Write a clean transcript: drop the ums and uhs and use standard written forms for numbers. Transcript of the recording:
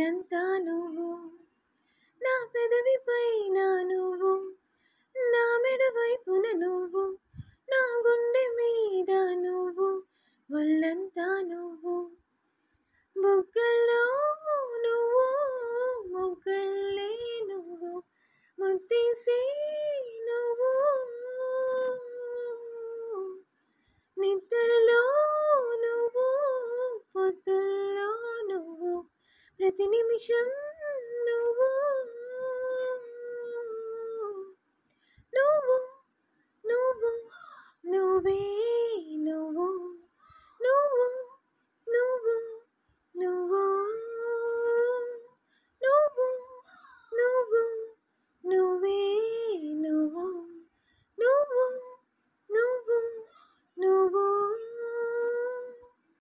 నేనంతా నువ్వు, నా పెదవి పైన నువ్వు, నా మెడ వైపున నువ్వు, నా గుండె మీద నువ్వు, ఒళ్ళంతా నువ్వు. బుగ్గల్లో నువ్వు, మొగ్గల్లే నువ్వు, ముద్దీసి నువ్వు, నిద్రలో నువ్వు, పొద్దుల్లో నువ్వు, ప్రతి నిమిషం నువ్వు, నువ్వు నువ్వు నువ్వే.